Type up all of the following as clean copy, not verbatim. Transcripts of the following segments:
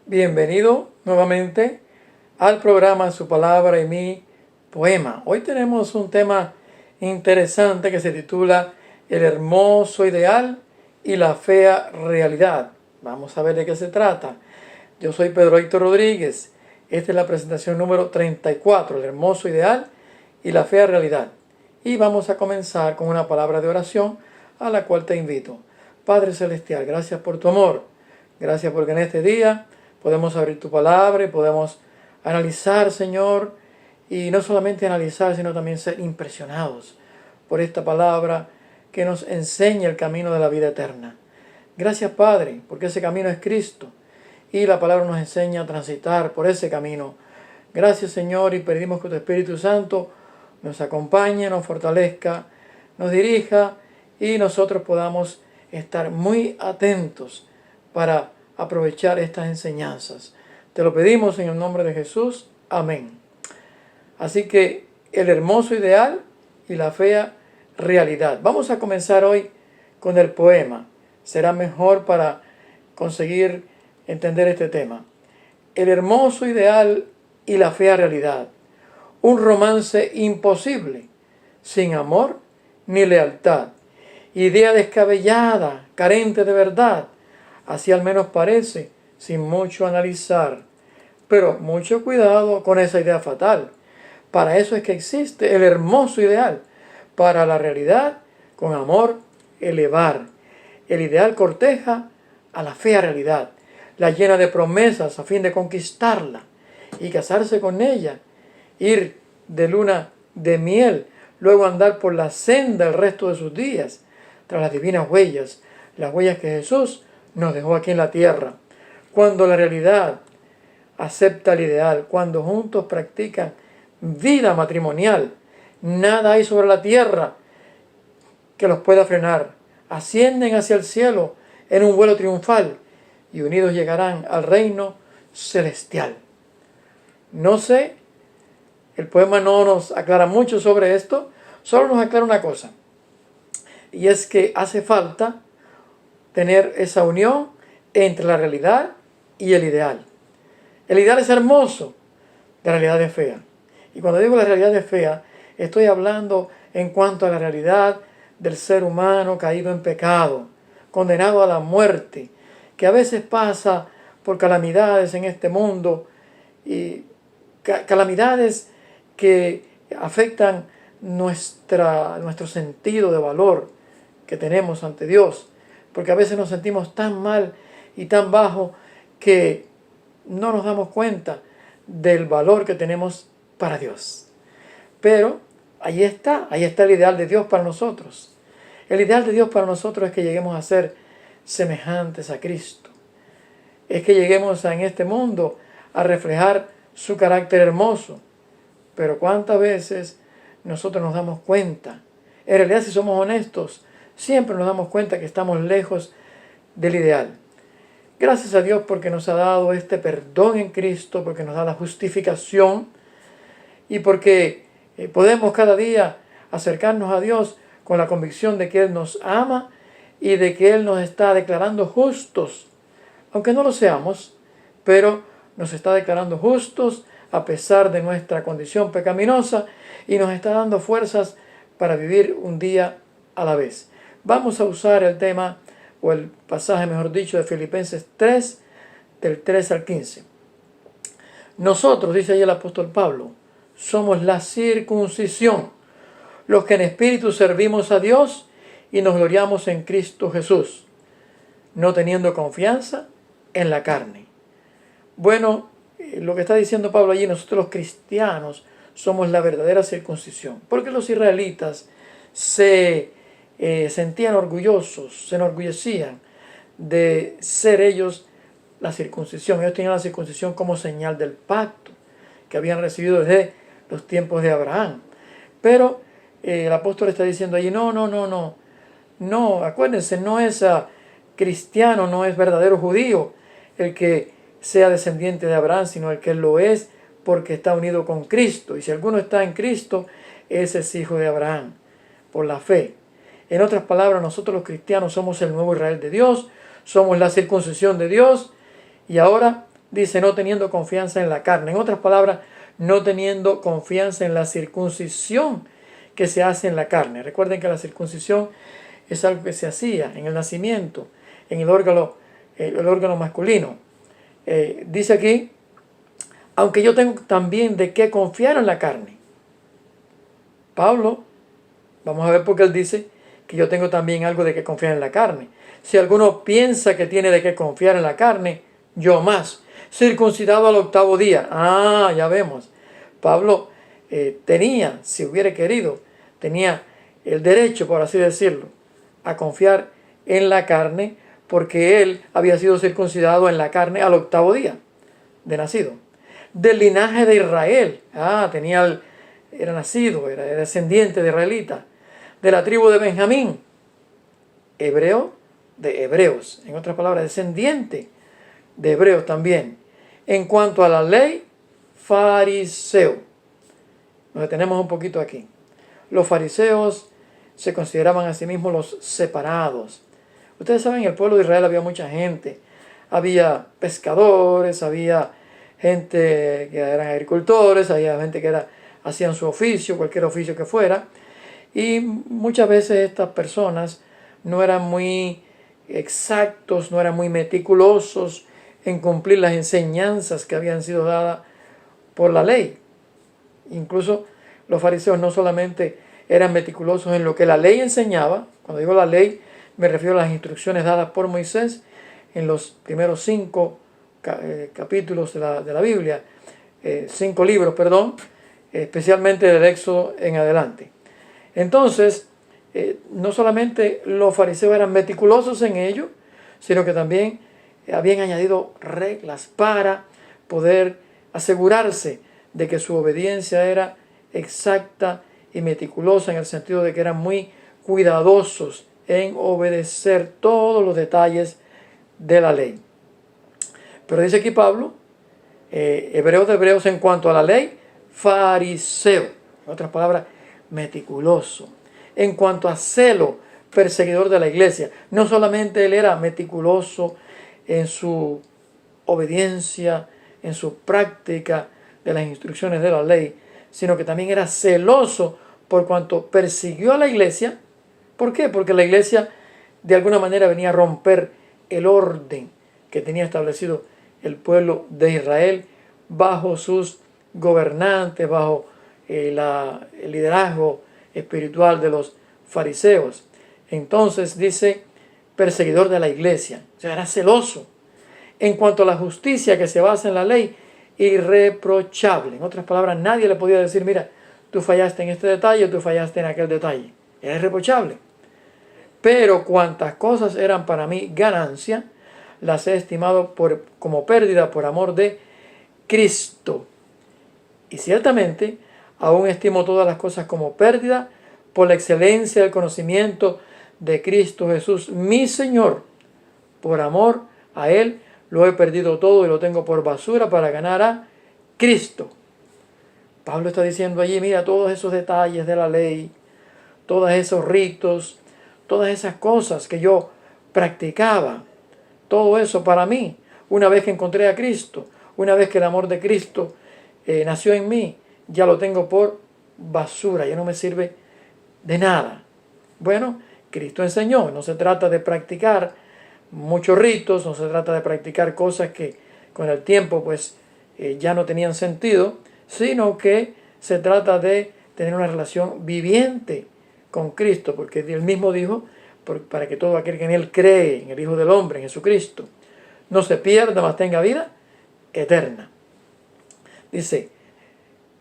Bienvenido nuevamente al programa Su Palabra y Mi Poema. Hoy tenemos un tema interesante que se titula El hermoso ideal y la fea realidad. Vamos a ver de qué se trata. Yo soy Pedro Héctor Rodríguez. Esta es la presentación número 34, El hermoso ideal y la fea realidad. Y vamos a comenzar con una palabra de oración a la cual te invito. Padre Celestial, gracias por tu amor. Gracias porque en este día podemos abrir tu palabra y podemos analizar, Señor, y no solamente analizar, sino también ser impresionados por esta palabra que nos enseña el camino de la vida eterna. Gracias, Padre, porque ese camino es Cristo y la palabra nos enseña a transitar por ese camino. Gracias, Señor, y pedimos que tu Espíritu Santo nos acompañe, nos fortalezca, nos dirija y nosotros podamos estar muy atentos para aprovechar estas enseñanzas. Te lo pedimos en el nombre de Jesús. Amén. Así que el hermoso ideal y la fea realidad. Vamos a comenzar hoy con el poema. Será mejor para conseguir entender este tema. El hermoso ideal y la fea realidad. Un romance imposible, sin amor ni lealtad. Idea descabellada, carente de verdad. Así al menos parece, sin mucho analizar. Pero mucho cuidado con esa idea fatal. Para eso es que existe el hermoso ideal. Para la realidad, con amor, elevar. El ideal corteja a la fea realidad. La llena de promesas a fin de conquistarla y casarse con ella. Ir de luna de miel, luego andar por la senda el resto de sus días, tras las divinas huellas, las huellas que Jesús nos dejó aquí en la tierra. Cuando la realidad acepta el ideal, cuando juntos practican vida matrimonial, nada hay sobre la tierra que los pueda frenar. Ascienden hacia el cielo en un vuelo triunfal y unidos llegarán al reino celestial. No sé, el poema no nos aclara mucho sobre esto, solo nos aclara una cosa, y es que hace falta tener esa unión entre la realidad y el ideal. El ideal es hermoso, la realidad es fea. Y cuando digo la realidad es fea, estoy hablando en cuanto a la realidad del ser humano caído en pecado, condenado a la muerte, que a veces pasa por calamidades en este mundo, y calamidades que afectan nuestro sentido de valor que tenemos ante Dios, porque a veces nos sentimos tan mal y tan bajo que no nos damos cuenta del valor que tenemos para Dios. Pero ahí está el ideal de Dios para nosotros. El ideal de Dios para nosotros es que lleguemos a ser semejantes a Cristo. Es que lleguemos en este mundo a reflejar su carácter hermoso. Pero ¿cuántas veces nosotros nos damos cuenta? En realidad, si somos honestos, siempre nos damos cuenta que estamos lejos del ideal. Gracias a Dios porque nos ha dado este perdón en Cristo, porque nos da la justificación y porque podemos cada día acercarnos a Dios con la convicción de que Él nos ama y de que Él nos está declarando justos. Aunque no lo seamos, pero nos está declarando justos a pesar de nuestra condición pecaminosa y nos está dando fuerzas para vivir un día a la vez. Vamos a usar el tema, o el pasaje mejor dicho, de Filipenses 3, del 3 al 15. Nosotros, dice ahí el apóstol Pablo, somos la circuncisión, los que en espíritu servimos a Dios y nos gloriamos en Cristo Jesús, no teniendo confianza en la carne. Bueno, lo que está diciendo Pablo allí, nosotros los cristianos somos la verdadera circuncisión, porque los israelitas se sentían orgullosos, se enorgullecían de ser ellos la circuncisión. Ellos tenían la circuncisión como señal del pacto que habían recibido desde los tiempos de Abraham. Pero el apóstol está diciendo allí, no, acuérdense, no es cristiano, no es verdadero judío el que sea descendiente de Abraham, sino el que lo es porque está unido con Cristo. Y si alguno está en Cristo, ese es hijo de Abraham, por la fe. En otras palabras, nosotros los cristianos somos el nuevo Israel de Dios, somos la circuncisión de Dios, y ahora dice no teniendo confianza en la carne. En otras palabras, no teniendo confianza en la circuncisión que se hace en la carne. Recuerden que la circuncisión es algo que se hacía en el nacimiento, en el órgano masculino. Dice aquí, aunque yo tengo también de qué confiar en la carne. Pablo, vamos a ver por qué él dice que yo tengo también algo de qué confiar en la carne. Si alguno piensa que tiene de qué confiar en la carne, yo más, circuncidado al 8º día. Ya vemos. Pablo tenía, si hubiera querido, tenía el derecho, por así decirlo, a confiar en la carne, porque él había sido circuncidado en la carne al 8º día de nacido. Del linaje de Israel. Era nacido, era descendiente de israelita. De la tribu de Benjamín. Hebreo de hebreos. En otras palabras, descendiente de hebreos también. En cuanto a la ley, fariseo. Nos detenemos un poquito aquí. Los fariseos se consideraban a sí mismos los separados. Ustedes saben, en el pueblo de Israel había mucha gente. Había pescadores, había gente que eran agricultores, había gente que hacían su oficio, cualquier oficio que fuera. Y muchas veces estas personas no eran muy exactos, no eran muy meticulosos en cumplir las enseñanzas que habían sido dadas por la ley. Incluso los fariseos no solamente eran meticulosos en lo que la ley enseñaba. Cuando digo la ley, me refiero a las instrucciones dadas por Moisés en los primeros 5 capítulos de la Biblia, 5 libros, especialmente del Éxodo en adelante. Entonces, no solamente los fariseos eran meticulosos en ello, sino que también habían añadido reglas para poder asegurarse de que su obediencia era exacta y meticulosa, en el sentido de que eran muy cuidadosos en obedecer todos los detalles de la ley. Pero dice aquí Pablo, hebreos de hebreos, en cuanto a la ley, fariseo. En otras palabras, meticuloso. En cuanto a celo, perseguidor de la iglesia. No solamente él era meticuloso en su obediencia, en su práctica de las instrucciones de la ley, sino que también era celoso por cuanto persiguió a la iglesia. ¿Por qué? Porque la iglesia de alguna manera venía a romper el orden que tenía establecido el pueblo de Israel bajo sus gobernantes, bajo el liderazgo espiritual de los fariseos. Entonces dice, perseguidor de la iglesia. O sea, era celoso. En cuanto a la justicia que se basa en la ley, irreprochable. En otras palabras, nadie le podía decir, mira, tú fallaste en este detalle, tú fallaste en aquel detalle. Era irreprochable. Pero cuantas cosas eran para mí ganancia, las he estimado como pérdida por amor de Cristo. Y ciertamente, aún estimo todas las cosas como pérdida por la excelencia del conocimiento de Cristo Jesús, mi Señor. Por amor a Él lo he perdido todo y lo tengo por basura para ganar a Cristo. Pablo está diciendo allí, mira, todos esos detalles de la ley, todos esos ritos, todas esas cosas que yo practicaba, todo eso para mí, una vez que encontré a Cristo, una vez que el amor de Cristo nació en mí, ya lo tengo por basura, ya no me sirve de nada. Bueno, Cristo enseñó, no se trata de practicar muchos ritos, no se trata de practicar cosas que con el tiempo pues ya no tenían sentido, sino que se trata de tener una relación viviente con Cristo, porque Él mismo dijo, para que todo aquel que en Él cree, en el Hijo del Hombre, en Jesucristo, no se pierda, mas tenga vida eterna. Dice,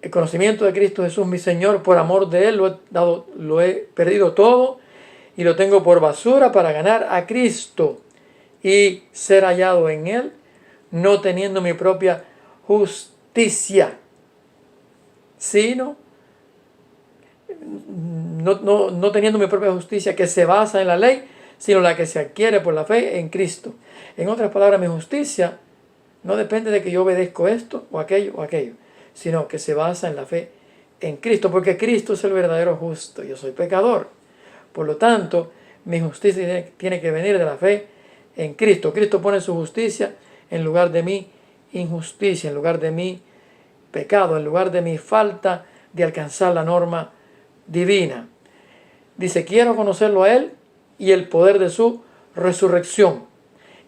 el conocimiento de Cristo Jesús, mi Señor, por amor de Él lo he perdido todo y lo tengo por basura para ganar a Cristo y ser hallado en Él, no teniendo mi propia justicia, sino no teniendo mi propia justicia que se basa en la ley, sino la que se adquiere por la fe en Cristo. En otras palabras, mi justicia no depende de que yo obedezco esto o aquello, sino que se basa en la fe en Cristo, porque Cristo es el verdadero justo. Yo soy pecador. Por lo tanto, mi justicia tiene que venir de la fe en Cristo. Cristo pone su justicia en lugar de mi injusticia, en lugar de mi pecado, en lugar de mi falta de alcanzar la norma divina. Dice, quiero conocerlo a Él y el poder de su resurrección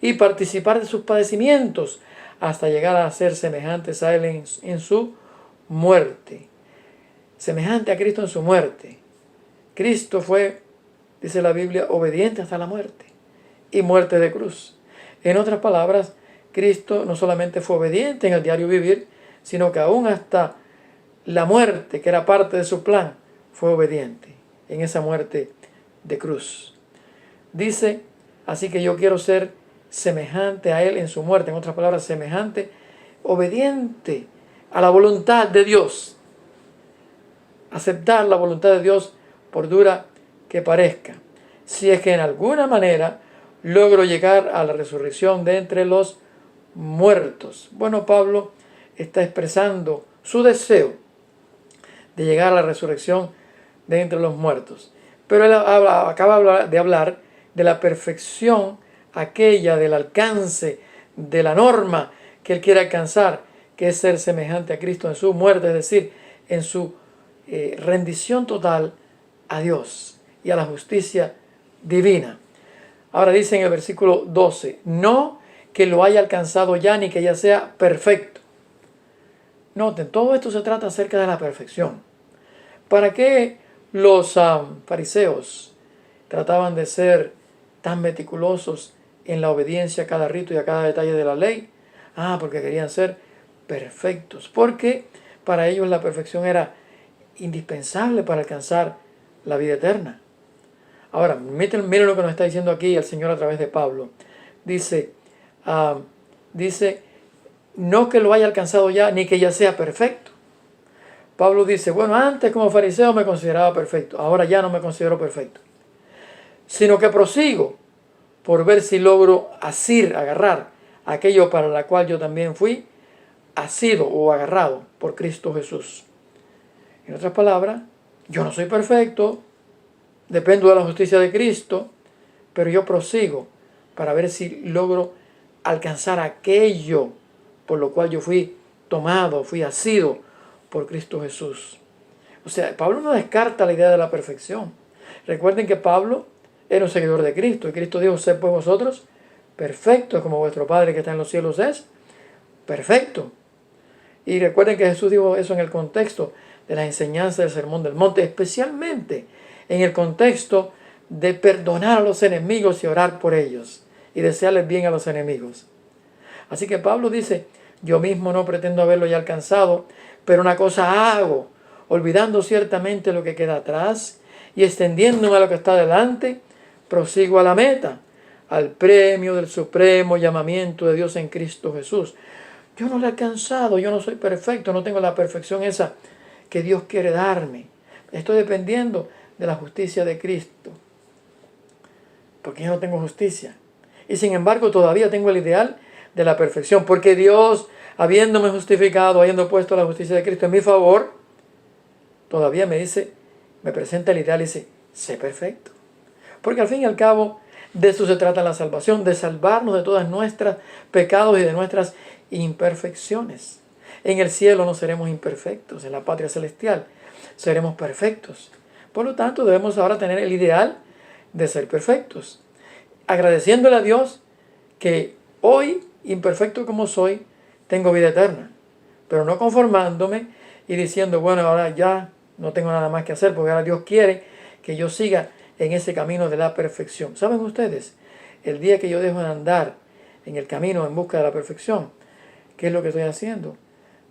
y participar de sus padecimientos hasta llegar a ser semejantes a Él en su muerte. Semejante a Cristo en su muerte. Cristo fue, dice la Biblia, obediente hasta la muerte y muerte de cruz. En otras palabras, Cristo no solamente fue obediente en el diario vivir, sino que aún hasta la muerte, que era parte de su plan, fue obediente en esa muerte de cruz. Dice, así que yo quiero ser semejante a Él en su muerte, en otras palabras, semejante, obediente a la voluntad de Dios. Aceptar la voluntad de Dios por dura que parezca. Si es que en alguna manera logro llegar a la resurrección de entre los muertos. Bueno, Pablo está expresando su deseo de llegar a la resurrección de entre los muertos. Pero él acaba de hablar de la perfección, aquella del alcance de la norma que él quiere alcanzar, que es ser semejante a Cristo en su muerte, es decir, en su rendición total a Dios y a la justicia divina. Ahora dice en el versículo 12, no que lo haya alcanzado ya ni que ya sea perfecto. Noten, todo esto se trata acerca de la perfección. ¿Para qué los fariseos trataban de ser tan meticulosos en la obediencia a cada rito y a cada detalle de la ley? Porque querían ser perfectos. Porque para ellos la perfección era indispensable para alcanzar la vida eterna. Ahora, miren lo que nos está diciendo aquí el Señor a través de Pablo. Dice, no que lo haya alcanzado ya, ni que ya sea perfecto. Pablo dice, bueno, antes como fariseo me consideraba perfecto, ahora ya no me considero perfecto. Sino que prosigo por ver si logro agarrar aquello para la cual yo también fui asido o agarrado por Cristo Jesús. En otras palabras, yo no soy perfecto, dependo de la justicia de Cristo, pero yo prosigo para ver si logro alcanzar aquello por lo cual yo fui tomado, fui asido por Cristo Jesús. O sea, Pablo no descarta la idea de la perfección. Recuerden que Pablo era un seguidor de Cristo y Cristo dijo, sed pues vosotros perfectos como vuestro Padre que está en los cielos es perfecto. Y recuerden que Jesús dijo eso en el contexto de la enseñanza del Sermón del Monte, especialmente en el contexto de perdonar a los enemigos y orar por ellos y desearles bien a los enemigos. Así que Pablo dice, yo mismo no pretendo haberlo ya alcanzado, pero una cosa hago, olvidando ciertamente lo que queda atrás y extendiéndome a lo que está delante, prosigo a la meta, al premio del supremo llamamiento de Dios en Cristo Jesús. Yo no lo he alcanzado, yo no soy perfecto, no tengo la perfección esa que Dios quiere darme. Estoy dependiendo de la justicia de Cristo, porque yo no tengo justicia. Y sin embargo todavía tengo el ideal de la perfección, porque Dios, habiéndome justificado, habiendo puesto la justicia de Cristo en mi favor, todavía me presenta el ideal y dice, sé perfecto. Porque al fin y al cabo, de eso se trata la salvación, de salvarnos de todas nuestros pecados y de nuestras imperfecciones. En el cielo no seremos imperfectos, en la patria celestial seremos perfectos. Por lo tanto, debemos ahora tener el ideal de ser perfectos, agradeciéndole a Dios que hoy, imperfecto como soy, tengo vida eterna, pero no conformándome y diciendo, bueno, ahora ya no tengo nada más que hacer, porque ahora Dios quiere que yo siga en ese camino de la perfección. ¿Saben ustedes? El día que yo dejo de andar en el camino en busca de la perfección, ¿qué es lo que estoy haciendo?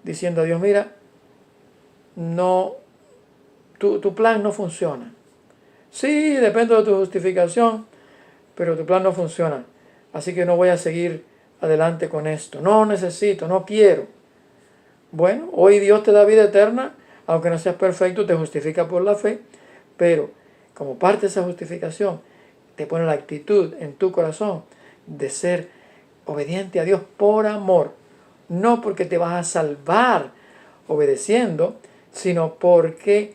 Diciendo a Dios, mira, no, tu plan no funciona. Sí, depende de tu justificación, pero tu plan no funciona. Así que no voy a seguir adelante con esto. No necesito, no quiero. Bueno, hoy Dios te da vida eterna, aunque no seas perfecto, te justifica por la fe, pero como parte de esa justificación, te pone la actitud en tu corazón de ser obediente a Dios por amor. No porque te vas a salvar obedeciendo, sino porque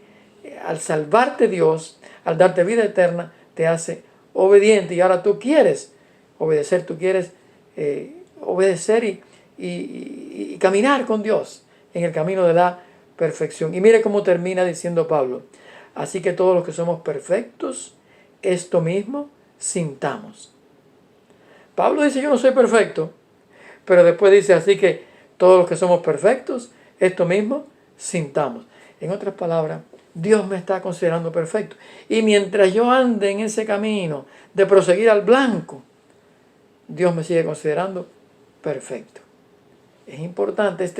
al salvarte Dios, al darte vida eterna, te hace obediente. Y ahora tú quieres obedecer, tú quieres obedecer y caminar con Dios en el camino de la perfección. Y mire cómo termina diciendo Pablo: así que todos los que somos perfectos, esto mismo sintamos. Pablo dice: yo no soy perfecto, pero después dice: así que todos los que somos perfectos, esto mismo sintamos. En otras palabras, Dios me está considerando perfecto. Y mientras yo ande en ese camino de proseguir al blanco, Dios me sigue considerando perfecto. Es importante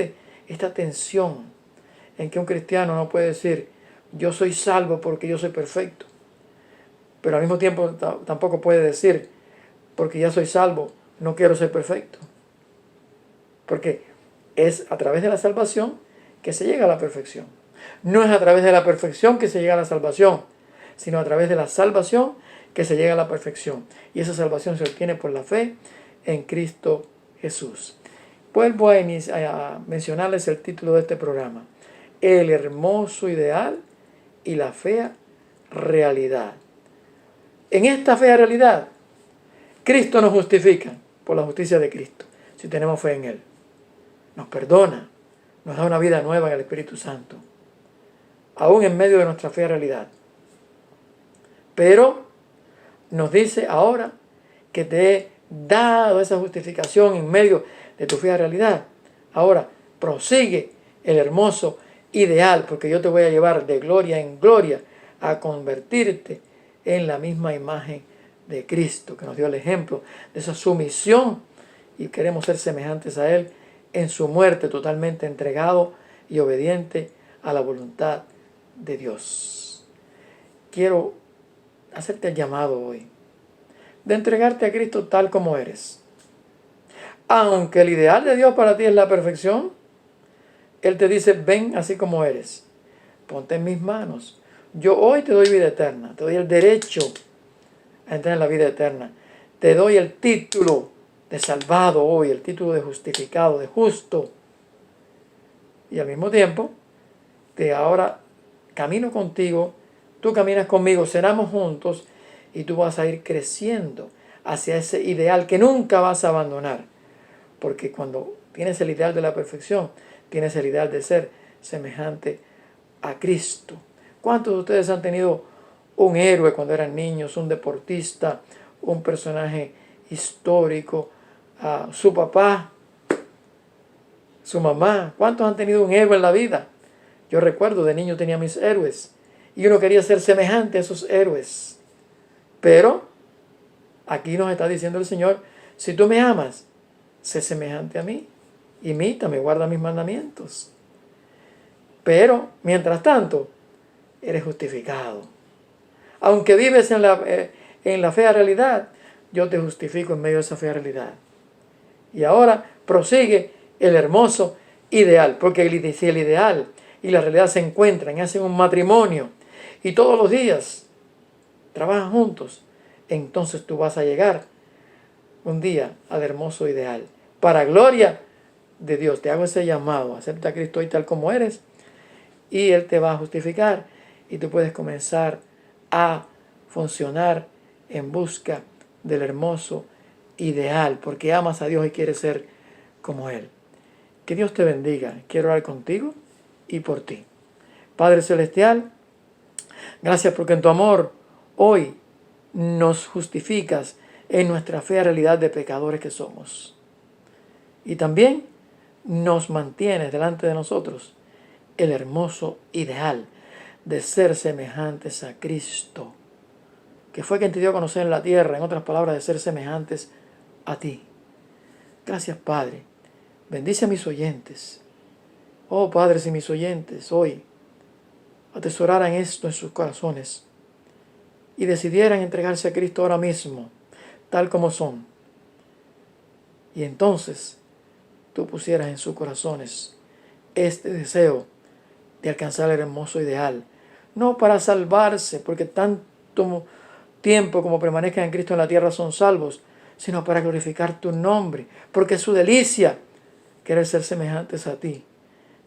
esta tensión en que un cristiano no puede decir: yo soy salvo porque yo soy perfecto. Pero al mismo tiempo tampoco puede decir: porque ya soy salvo, no quiero ser perfecto. Porque es a través de la salvación que se llega a la perfección. No es a través de la perfección que se llega a la salvación, sino a través de la salvación que se llega a la perfección. Y esa salvación se obtiene por la fe en Cristo Jesús. Vuelvo a mencionarles el título de este programa: el hermoso ideal y la fea realidad. En esta fea realidad, Cristo nos justifica por la justicia de Cristo, si tenemos fe en Él. Nos perdona, nos da una vida nueva en el Espíritu Santo, aún en medio de nuestra fea realidad. Pero nos dice ahora que te he dado esa justificación en medio de tu fea realidad. Ahora prosigue el hermoso ideal, porque yo te voy a llevar de gloria en gloria a convertirte en la misma imagen de Cristo, que nos dio el ejemplo de esa sumisión, y queremos ser semejantes a Él en su muerte, totalmente entregado y obediente a la voluntad de Dios. Quiero hacerte el llamado hoy de entregarte a Cristo tal como eres. Aunque el ideal de Dios para ti es la perfección, Él te dice: ven así como eres, ponte en mis manos. Yo hoy te doy vida eterna, te doy el derecho a entrar en la vida eterna. Te doy el título de salvado hoy, el título de justificado, de justo. Y al mismo tiempo, ahora camino contigo, tú caminas conmigo, cenamos juntos y tú vas a ir creciendo hacia ese ideal que nunca vas a abandonar. Porque cuando tienes el ideal de la perfección, tienes el ideal de ser semejante a Cristo. ¿Cuántos de ustedes han tenido un héroe cuando eran niños, un deportista, un personaje histórico, su papá, su mamá? ¿Cuántos han tenido un héroe en la vida? Yo recuerdo, de niño tenía mis héroes y uno quería ser semejante a esos héroes. Pero aquí nos está diciendo el Señor: si tú me amas, sé semejante a mí, imítame, guarda mis mandamientos. Pero mientras tanto, eres justificado. Aunque vives en la fea realidad, yo te justifico en medio de esa fea realidad. Y ahora prosigue el hermoso ideal, porque si el ideal y la realidad se encuentran y hacen un matrimonio y todos los días trabajan juntos, entonces tú vas a llegar un día al hermoso ideal. Para gloria de Dios, te hago ese llamado: acepta a Cristo hoy tal como eres y Él te va a justificar y tú puedes comenzar a funcionar en busca del hermoso ideal, porque amas a Dios y quieres ser como Él. Que Dios te bendiga. Quiero orar contigo y por ti. Padre Celestial, gracias porque en tu amor hoy nos justificas en nuestra fea realidad de pecadores que somos. Y también nos mantienes delante de nosotros el hermoso ideal de ser semejantes a Cristo, que fue quien te dio a conocer en la tierra, en otras palabras, de ser semejantes a ti. Gracias, Padre. Bendice a mis oyentes. Oh, Padre, si mis oyentes hoy atesoraran esto en sus corazones y decidieran entregarse a Cristo ahora mismo, tal como son, y entonces tú pusieras en sus corazones este deseo de alcanzar el hermoso ideal, no para salvarse, porque tanto tiempo como permanezcan en Cristo en la tierra son salvos, sino para glorificar tu nombre, porque es su delicia querer ser semejantes a ti.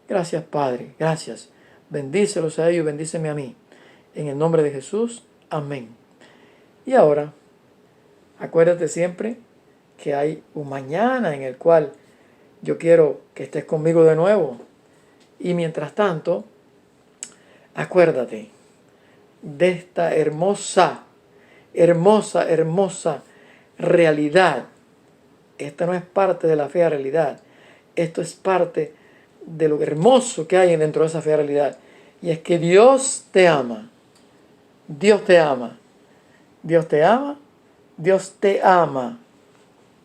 Gracias, Padre, gracias. Bendícelos a ellos, bendíceme a mí. En el nombre de Jesús, amén. Y ahora, acuérdate siempre que hay un mañana en el cual yo quiero que estés conmigo de nuevo. Y mientras tanto, acuérdate de esta hermosa realidad. Esta no es parte de la fea realidad. Esto es parte de lo hermoso que hay dentro de esa fea realidad. Y es que Dios te ama. Dios te ama. Dios te ama. Dios te ama.